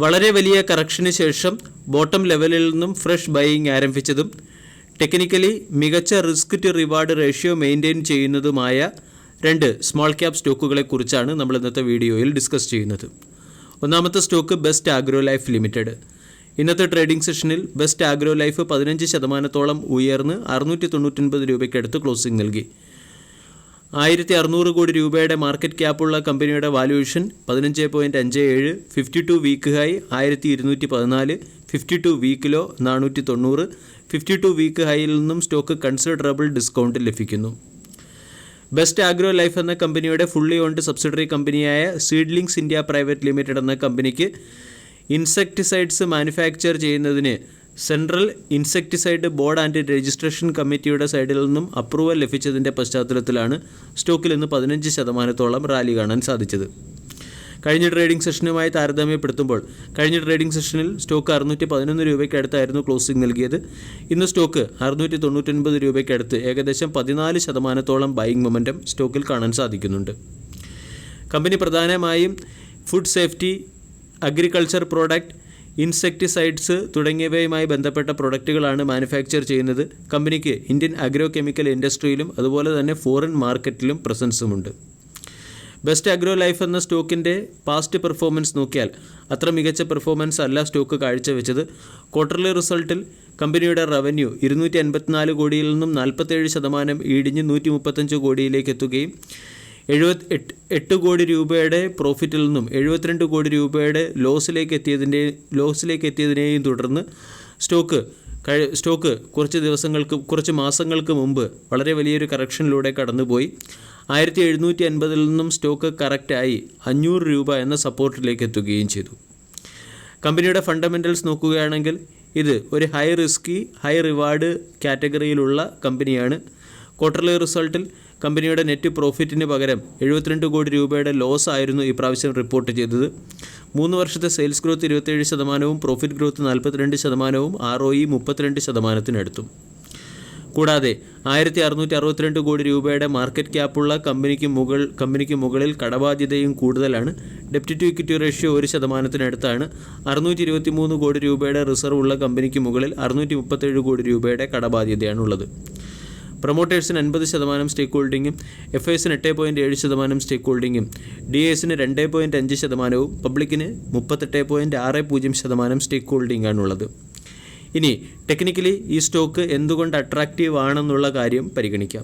വളരെ വലിയ കറക്ഷന് ശേഷം ബോട്ടം ലെവലിൽ നിന്നും ഫ്രഷ് ബൈയിങ് ആരംഭിച്ചതും ടെക്നിക്കലി മികച്ച risk to reward ratio maintain ചെയ്യുന്നതുമായ 2 സ്മോൾ ക്യാപ് സ്റ്റോക്കുകളെക്കുറിച്ചാണ് നമ്മൾ ഇന്നത്തെ വീഡിയോയിൽ ഡിസ്കസ് ചെയ്യുന്നത്. ഒന്നാമത്തെ stock best agro life limited. ഇന്നത്തെ ട്രേഡിംഗ് സെഷനിൽ ബെസ്റ്റ് ആഗ്രോ ലൈഫ് 15% ഉയർന്ന് 699 രൂപയ്ക്കടുത്ത് ക്ലോസിംഗ് നൽകി. 1600 കോടി രൂപയുടെ മാർക്കറ്റ് ക്യാപ്പുള്ള കമ്പനിയുടെ valuation 15.57, 52 week high 1214, 52 week low 490, 52 week ഹൈയിൽ നിന്നും സ്റ്റോക്ക് കൺസിഡറബിൾ ഡിസ്കൗണ്ടിൽ ലഭിക്കുന്നു. ബെസ്റ്റ് ആഗ്രോ ലൈഫ് എന്ന കമ്പനിയുടെ ഫുള്ളി ഓൺഡ് സബ്സിഡറി കമ്പനിയായ സീഡ്ലിങ്സ് ഇന്ത്യ പ്രൈവറ്റ് ലിമിറ്റഡ് എന്ന കമ്പനിക്ക് ഇൻസെക്ടിസൈഡ്സ് മാനുഫാക്ചർ ചെയ്യുന്നതിന് central insecticide board and registration കമ്മിറ്റിയുടെ സൈഡിൽ നിന്നും അപ്രൂവൽ ലഭിച്ചതിൻ്റെ പശ്ചാത്തലത്തിലാണ് സ്റ്റോക്കിൽ ഇന്ന് 15% റാലി കാണാൻ സാധിച്ചത്. കഴിഞ്ഞ ട്രേഡിംഗ് സെഷനുമായി താരതമ്യപ്പെടുത്തുമ്പോൾ കഴിഞ്ഞ ട്രേഡിംഗ് സെഷനിൽ സ്റ്റോക്ക് 611 രൂപയ്ക്കടുത്തായിരുന്നു ക്ലോസിംഗ് നൽകിയത്. ഇന്ന് സ്റ്റോക്ക് 699 രൂപയ്ക്കടുത്ത് ഏകദേശം 14% ബൈയിങ് മൊമെൻറ്റം സ്റ്റോക്കിൽ കാണാൻ സാധിക്കുന്നുണ്ട്. കമ്പനി പ്രധാനമായും food safety, agriculture product, insecticides തുടങ്ങിയവയുമായി ബന്ധപ്പെട്ട പ്രൊഡക്റ്റുകളാണ് മാനുഫാക്ചർ ചെയ്യുന്നത്. കമ്പനിക്ക് ഇന്ത്യൻ അഗ്രോ കെമിക്കൽ ഇൻഡസ്ട്രിയിലും അതുപോലെ തന്നെ ഫോറിൻ മാർക്കറ്റിലും പ്രസൻസുമുണ്ട്. ബെസ്റ്റ് അഗ്രോ ലൈഫ് എന്ന സ്റ്റോക്കിൻ്റെ പാസ്റ്റ് പെർഫോമൻസ് നോക്കിയാൽ അത്ര മികച്ച പെർഫോമൻസ് അല്ല സ്റ്റോക്ക് കാഴ്ചവെച്ചത്. ക്വാർട്ടർലി റിസൾട്ടിൽ കമ്പനിയുടെ റവന്യൂ 254 കോടിയിൽ നിന്നും 47% ഇടിഞ്ഞ് 135 കോടിയിലേക്ക് എത്തുകയും 78 കോടി രൂപയുടെ പ്രോഫിറ്റിൽ നിന്നും 72 കോടി രൂപയുടെ ലോസിലേക്ക് എത്തിയതിനെയും തുടർന്ന് സ്റ്റോക്ക് കുറച്ച് മാസങ്ങൾക്ക് മുമ്പ് വളരെ വലിയൊരു കറക്ഷനിലൂടെ കടന്നുപോയി. 1750 നിന്നും സ്റ്റോക്ക് കറക്റ്റായി 500 രൂപ എന്ന സപ്പോർട്ടിലേക്ക് എത്തുകയും ചെയ്തു. കമ്പനിയുടെ ഫണ്ടമെൻ്റൽസ് നോക്കുകയാണെങ്കിൽ ഇത് ഒരു ഹൈ റിസ്കി ഹൈ റിവാർഡ് കാറ്റഗറിയിലുള്ള കമ്പനിയാണ്. ക്വാർട്ടർലി റിസൾട്ടിൽ കമ്പനിയുടെ നെറ്റ് പ്രോഫിറ്റിന് പകരം 72 കോടി രൂപയുടെ ലോസ് ആയിരുന്നു ഇപ്രാവശ്യം റിപ്പോർട്ട് ചെയ്തത്. 3 വർഷത്തെ sales growth 27%, profit growth 42%, ROE 32%-അടുത്തും. കൂടാതെ 1662 കോടി രൂപയുടെ മാർക്കറ്റ് ക്യാപ്പുള്ള കമ്പനിക്ക് മുകളിൽ കടബാധ്യതയും കൂടുതലാണ്. ഡെപ്റ്റ് ടു ഇക്വിറ്റി റേഷ്യോ 1%-അടുത്താണ്. 623 കോടി രൂപയുടെ റിസർവ് ഉള്ള കമ്പനിക്ക് മുകളിൽ 637 കോടി രൂപയുടെ കടബാധ്യതയാണുള്ളത്. പ്രൊമോട്ടേഴ്സിന് 50% സ്റ്റേക്ക് ഹോൾഡിങ്ങും FIസിന് 8.7% സ്റ്റേക്ക് ഹോൾഡിങ്ങും DAസിന് 2.5%, പബ്ലിക്കിന് 38.60% സ്റ്റേക്ക് ഹോൾഡിംഗാണുള്ളത്. ഇനി ടെക്നിക്കലി ഈ സ്റ്റോക്ക് എന്തുകൊണ്ട് അട്രാക്റ്റീവ് ആണെന്നുള്ള കാര്യം പരിഗണിക്കാം.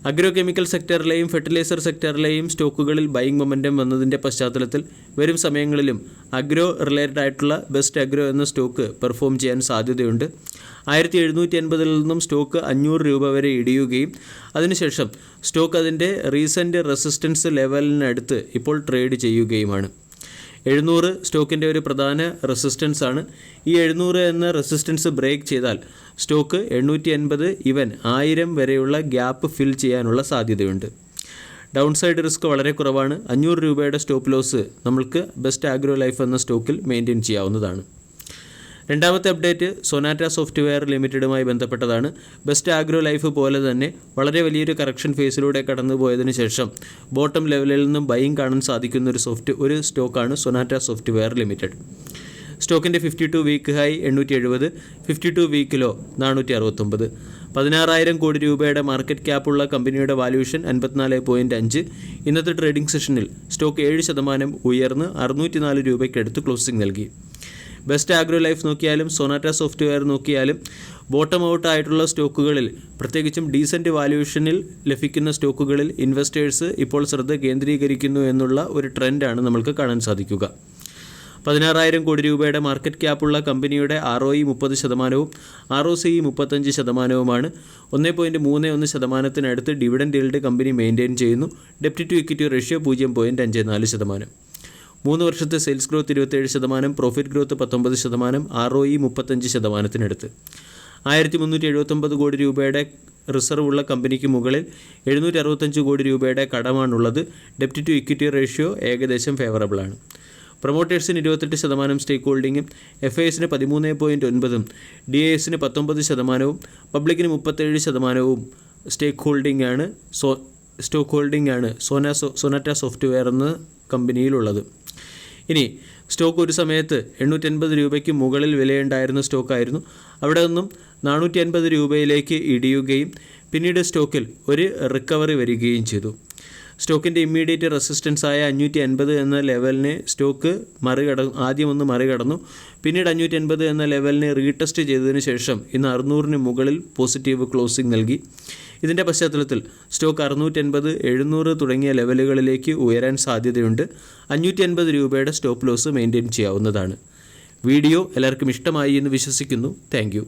അഗ്രോ കെമിക്കൽ സെക്ടറിലെയും ഫെർട്ടിലൈസർ സെക്ടറിലെയും സ്റ്റോക്കുകളിൽ ബൈയിങ് മൊമെൻറ്റം വന്നതിൻ്റെ പശ്ചാത്തലത്തിൽ വരും സമയങ്ങളിലും അഗ്രോ റിലേറ്റഡ് ആയിട്ടുള്ള ബെസ്റ്റ് അഗ്രോ എന്ന സ്റ്റോക്ക് പെർഫോം ചെയ്യാൻ സാധ്യതയുണ്ട്. 1750 നിന്നും സ്റ്റോക്ക് 500 രൂപ വരെ ഇടിയുകയും അതിനുശേഷം സ്റ്റോക്ക് അതിൻ്റെ റീസെൻറ്റ് റെസിസ്റ്റൻസ് ലെവലിനടുത്ത് ഇപ്പോൾ ട്രേഡ് ചെയ്യുകയുമാണ്. 700 സ്റ്റോക്കിൻ്റെ ഒരു പ്രധാന റെസിസ്റ്റൻസ് ആണ്. ഈ 700 എന്ന റെസിസ്റ്റൻസ് ബ്രേക്ക് ചെയ്താൽ സ്റ്റോക്ക് 880 ഈവൻ 1000 വരെയുള്ള ഗ്യാപ്പ് ഫിൽ ചെയ്യാനുള്ള സാധ്യതയുണ്ട്. ഡൗൺ സൈഡ് റിസ്ക് വളരെ കുറവാണ്. 500 രൂപയുടെ സ്റ്റോപ്പ് ലോസ് നമ്മൾക്ക് ബെസ്റ്റ് ആഗ്രോ ലൈഫ് എന്ന സ്റ്റോക്കിൽ മെയിൻറ്റെയിൻ ചെയ്യാവുന്നതാണ്. രണ്ടാമത്തെ അപ്ഡേറ്റ് സൊനാറ്റ സോഫ്റ്റ്വെയർ ലിമിറ്റഡുമായി ബന്ധപ്പെട്ടതാണ്. ബെസ്റ്റ് ആഗ്രോ ലൈഫ് പോലെ തന്നെ വളരെ വലിയൊരു കറക്ഷൻ ഫേസിലൂടെ കടന്നു പോയതിനു ശേഷം ബോട്ടം ലെവലിൽ നിന്നും ബൈയിങ് കാണാൻ സാധിക്കുന്ന ഒരു സ്റ്റോക്കാണ് സൊനാറ്റ സോഫ്റ്റ്വെയർ ലിമിറ്റഡ്. സ്റ്റോക്കിൻ്റെ 52 വീക്ക് ഹൈ 870, 52 വീക്ക് ലോ 469. 16,000 കോടി രൂപയുടെ മാർക്കറ്റ് ക്യാപ്പുള്ള കമ്പനിയുടെ വാല്യൂഷൻ 54.5. ഇന്നത്തെ ട്രേഡിംഗ് സെഷനിൽ സ്റ്റോക്ക് 7% ഉയർന്ന് 604 രൂപയ്ക്കടുത്ത് ക്ലോസിംഗ് നൽകി. ബെസ്റ്റ് ആഗ്രോ ലൈഫ് നോക്കിയാലും സൊനാറ്റ സോഫ്റ്റ്വെയർ നോക്കിയാലും ബോട്ടം ഔട്ട് ആയിട്ടുള്ള സ്റ്റോക്കുകളിൽ പ്രത്യേകിച്ചും ഡീസൻറ്റ് വാല്യൂഷനിൽ ലഭിക്കുന്ന സ്റ്റോക്കുകളിൽ ഇൻവെസ്റ്റേഴ്സ് ഇപ്പോൾ ശ്രദ്ധ കേന്ദ്രീകരിക്കുന്നു എന്നുള്ള ഒരു ട്രെൻഡാണ് നമ്മൾക്ക് കാണാൻ സാധിക്കുക. 16,000 കോടി രൂപയുടെ മാർക്കറ്റ് ക്യാപ്പുള്ള കമ്പനിയുടെ ROE 30%, ROCE 35%. 1.31%-അടുത്ത് ഡിവിഡൻഡ് ഈൽഡ് കമ്പനി മെയിൻറ്റെയിൻ ചെയ്യുന്നു. ഡെപ്റ്റ് ടു ഇക്വിറ്റി റേഷ്യോ 0.54%. 3 വർഷത്തെ sales growth 27%, profit growth 19%, ROE 35%-അടുത്ത്. 1379 കോടി രൂപയുടെ റിസർവ് ഉള്ള കമ്പനിക്ക് മുകളിൽ 765 കോടി രൂപയുടെ കടമാണുള്ളത്. ഡെപ്റ്റ് ടു ഇക്വിറ്റി റേഷ്യോ ഏകദേശം ഫേവറബിളാണ്. പ്രൊമോട്ടേഴ്സിന് 28% സ്റ്റേക്ക് ഹോൾഡിങ്ങും FIസിന് 13.9%, DAസിന് 19%, പബ്ലിക്കിന് 37% സ്റ്റോക്ക് ഹോൾഡിംഗ് ആണ് സൊനാറ്റ സോഫ്റ്റ്വെയർ എന്ന കമ്പനിയിലുള്ളത്. ഇനി സ്റ്റോക്ക് ഒരു സമയത്ത് 850 രൂപയ്ക്ക് മുകളിൽ വിലയുണ്ടായിരുന്ന സ്റ്റോക്കായിരുന്നു. അവിടെ നിന്നും 450 രൂപയിലേക്ക് ഇടിയുകയും പിന്നീട് സ്റ്റോക്കിൽ ഒരു റിക്കവറി വരികയും ചെയ്തു. സ്റ്റോക്കിൻ്റെ ഇമ്മീഡിയറ്റ് റെസിസ്റ്റൻസ് ആയ 550 എന്ന ലെവലിനെ സ്റ്റോക്ക് ആദ്യം ഒന്ന് മറികടന്നു. പിന്നീട് 550 എന്ന ലെവലിനെ റീടെസ്റ്റ് ചെയ്തതിന് ശേഷം ഇന്ന് 600-ന് മുകളിൽ പോസിറ്റീവ് ക്ലോസിംഗ് നൽകി. ഇതിൻ്റെ പശ്ചാത്തലത്തിൽ സ്റ്റോക്ക് 680, 700 തുടങ്ങിയ ലെവലുകളിലേക്ക് ഉയരാൻ സാധ്യതയുണ്ട്. 550 രൂപയുടെ സ്റ്റോപ്പ് ലോസ് മെയിൻറ്റെയിൻ ചെയ്യാവുന്നതാണ്. വീഡിയോ എല്ലാവർക്കും ഇഷ്ടമായി എന്ന് വിശ്വസിക്കുന്നു. താങ്ക്